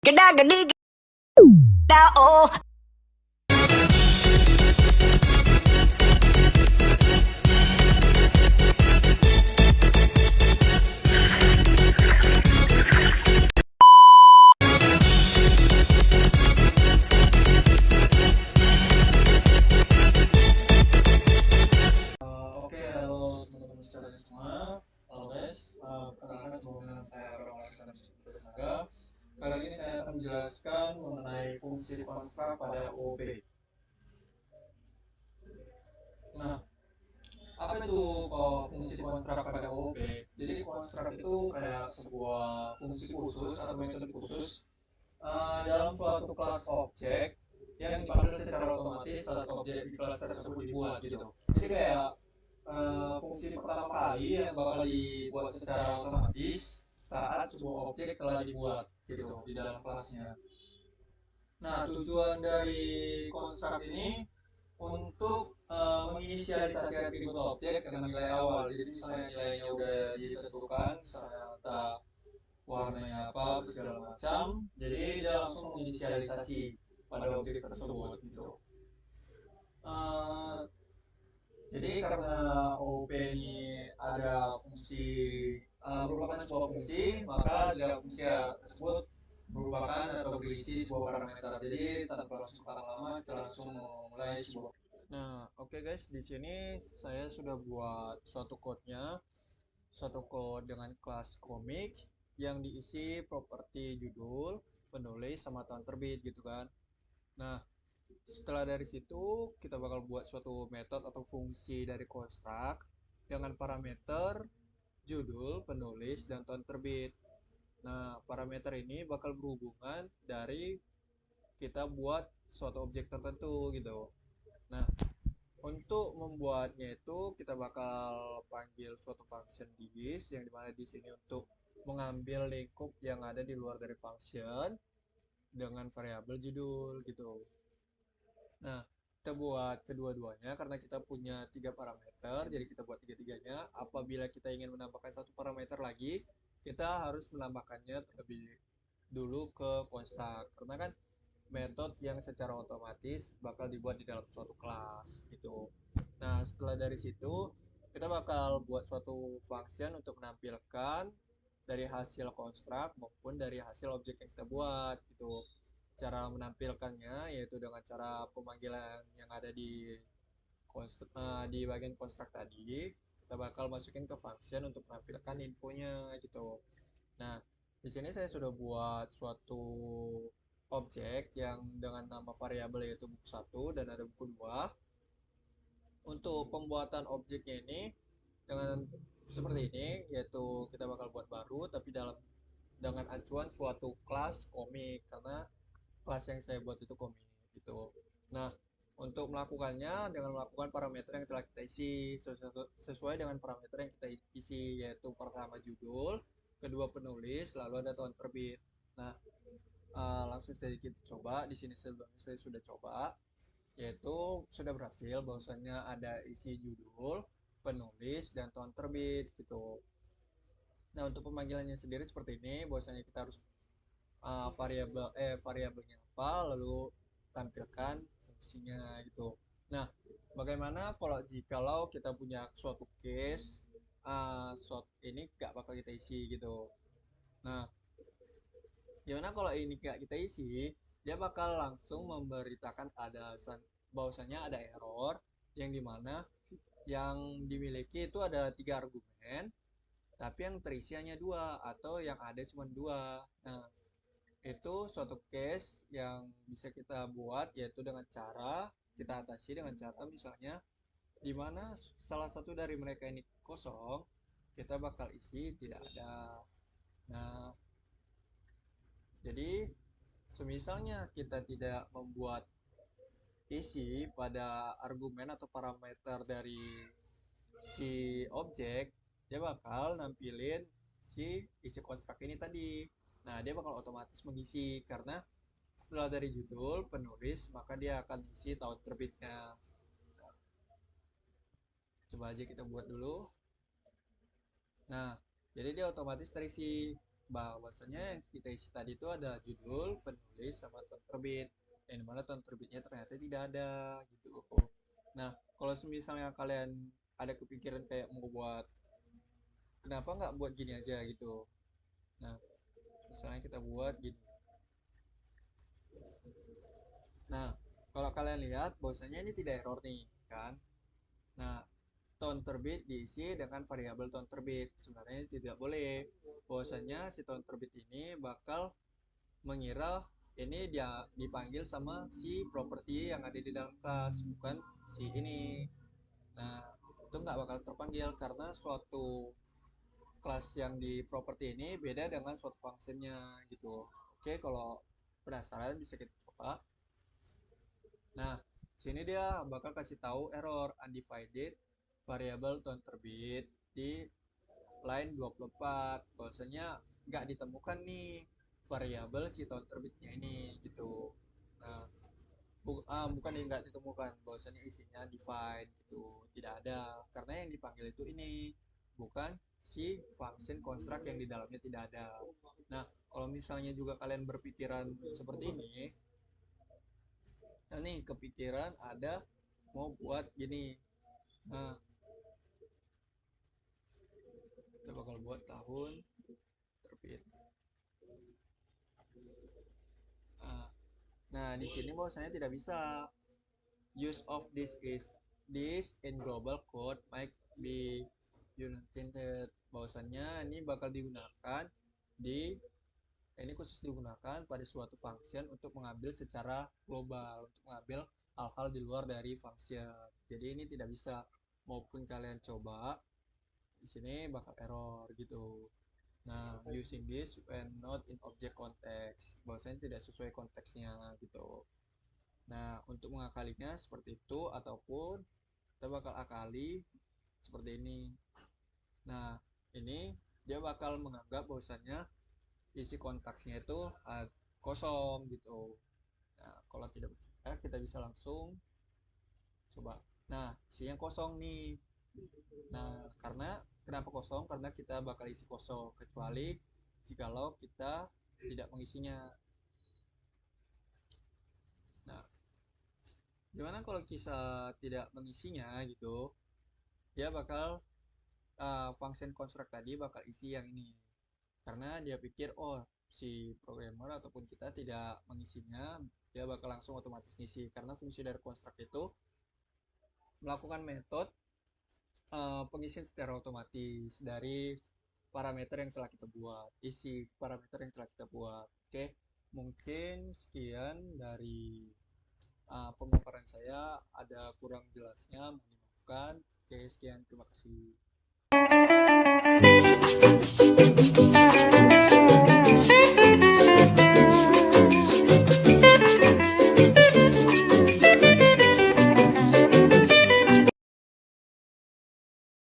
Geda gedi geda oh. Oke, halo teman-teman sekalian semua. Halo guys, perkenalkan sebelumnya saya Bang Arsan Bersenaga. Kali ini saya akan menjelaskan mengenai fungsi konstrak pada OOP. Nah, apa itu fungsi konstrak pada OOP? Jadi konstrak itu kayak sebuah fungsi khusus atau metode khusus dalam suatu kelas objek yang dipanggil secara otomatis saat objek di kelas tersebut dibuat gitu. Jadi kayak fungsi pertama kali yang bakal dibuat secara otomatis saat sebuah objek telah dibuat gitu di dalam kelasnya. Nah, tujuan dari konstruk ini untuk menginisialisasi atribut objek dengan nilai awal. Jadi misalnya nilainya udah ditentukan, misalnya entah warnanya apa, segala macam. Jadi dia langsung menginisialisasi pada objek tersebut gitu. Uh, Jadi karena OOP ini ada fungsi merupakan sebuah fungsi, maka dalam fungsi tersebut merupakan atau berisi sebuah parameter. Jadi tanpa langsung lama-lama kita langsung memulai sebuah. Nah, oke guys, di sini saya sudah buat suatu code-nya, suatu code dengan kelas komik yang diisi properti judul, penulis, sama tahun terbit gitu kan. Nah, setelah dari situ kita bakal buat suatu metode atau fungsi dari konstruk dengan parameter judul, penulis, dan tahun terbit. Nah, parameter ini bakal berhubungan dari kita buat suatu objek tertentu gitu. Nah, untuk membuatnya itu kita bakal panggil suatu function dis yang dimana di sini untuk mengambil lingkup yang ada di luar dari function dengan variabel judul gitu. Nah, kita buat kedua-duanya karena kita punya 3 parameter, jadi kita buat tiga-tiganya. Apabila kita ingin menambahkan satu parameter lagi, kita harus menambahkannya terlebih dulu ke konstruk. Karena kan metode yang secara otomatis bakal dibuat di dalam suatu kelas gitu. Nah, setelah dari situ, kita bakal buat suatu function untuk menampilkan dari hasil konstruk maupun dari hasil objek yang kita buat gitu. Cara menampilkannya yaitu dengan cara pemanggilan yang ada di bagian konstruk tadi, kita bakal masukin ke function untuk menampilkan infonya gitu. Nah, di sini saya sudah buat suatu objek yang dengan nama variabel yaitu buku 1 dan ada buku 2. Untuk pembuatan objeknya ini dengan seperti ini, yaitu kita bakal buat baru tapi dengan acuan suatu kelas komik karena kelas yang saya buat itu komik gitu. Nah, untuk melakukannya dengan melakukan parameter yang telah kita isi sesuai dengan parameter yang kita isi, yaitu pertama judul, kedua penulis, lalu ada tahun terbit. Nah, langsung saja kita coba. Di sini saya sudah coba, yaitu sudah berhasil bahwasannya ada isi judul, penulis, dan tahun terbit gitu. Nah, untuk pemanggilannya sendiri seperti ini, bahwasanya kita harus variabelnya apa, lalu tampilkan fungsinya gitu. Nah, bagaimana jikalau kita punya suatu case suatu ini gak bakal kita isi gitu. Nah, gimana kalau ini gak kita isi, dia bakal langsung memberitakan bahwasannya ada error yang dimana yang dimiliki itu ada 3 argumen tapi yang terisi hanya 2 atau yang ada cuma 2. Nah, itu suatu case yang bisa kita buat yaitu dengan cara kita atasi dengan cara misalnya di mana salah satu dari mereka ini kosong, kita bakal isi tidak ada. Nah, jadi semisalnya kita tidak membuat isi pada argumen atau parameter dari si objek, dia bakal nampilin si isi konstruk ini tadi. Nah, dia bakal otomatis mengisi karena setelah dari judul, penulis, maka dia akan isi tahun terbitnya. Coba aja kita buat dulu. Nah, jadi dia otomatis terisi. bahwasanya yang kita isi tadi itu ada judul, penulis, sama tahun terbit. Yang dimana tahun terbitnya ternyata tidak ada gitu. Nah, kalau misalnya kalian ada kepikiran kayak mau buat, kenapa nggak buat gini aja gitu. Nah, misalnya kita buat gini. Nah, kalau kalian lihat bahwasanya ini tidak error nih, kan? Nah, tahun terbit diisi dengan variabel tahun terbit. Sebenarnya tidak boleh. Bahwasanya si tahun terbit ini bakal mengira ini dia dipanggil sama si properti yang ada di dalam kelas, bukan si ini. Nah, itu nggak bakal terpanggil karena suatu kelas yang di properti ini beda dengan suatu fungsinya gitu. Oke, kalau penasaran bisa kita coba. Nah, sini dia bakal kasih tahu error undivided variable tahun terbit di line 24. Bahwasanya nggak ditemukan nih variabel si tahun terbitnya ini gitu. Nah, bukan yang nggak ditemukan, bahwasanya isinya divide gitu, tidak ada karena yang dipanggil itu ini, bukan si function construct yang di dalamnya tidak ada. Nah, kalau misalnya juga kalian berpikiran seperti ini, nah nih kepikiran ada mau buat gini. Nah, kita bakal buat tahun terbit. Nah, nah di sini bahwasanya tidak bisa. Use of this in global code might be unintended. Bahwasannya ini bakal digunakan di ini khusus digunakan pada suatu function untuk mengambil secara global, untuk mengambil hal-hal di luar dari function. Jadi ini tidak bisa, maupun kalian coba di sini bakal error gitu. Nah, using this when not in object context, bahwasanya tidak sesuai konteksnya gitu. Nah, untuk mengakalinya seperti itu, ataupun kita bakal akali seperti ini. Nah, ini dia bakal menganggap bahwasannya isi konteksnya itu kosong gitu. Nah, kalau tidak percaya kita bisa langsung coba. Nah, isinya kosong nih. Nah, karena kenapa kosong? Karena kita bakal isi kosong, kecuali jikalau kita tidak mengisinya. Nah, gimana kalau kita tidak mengisinya gitu? Dia bakal function construct tadi bakal isi yang ini, karena dia pikir oh si programmer ataupun kita tidak mengisinya, dia bakal langsung otomatis ngisi karena fungsi dari construct itu melakukan metode pengisian secara otomatis dari parameter yang telah kita buat, isi parameter yang telah kita buat. Oke, mungkin sekian dari pemaparan saya, ada kurang jelasnya mohon dimaafkan. Oke, sekian, terima kasih.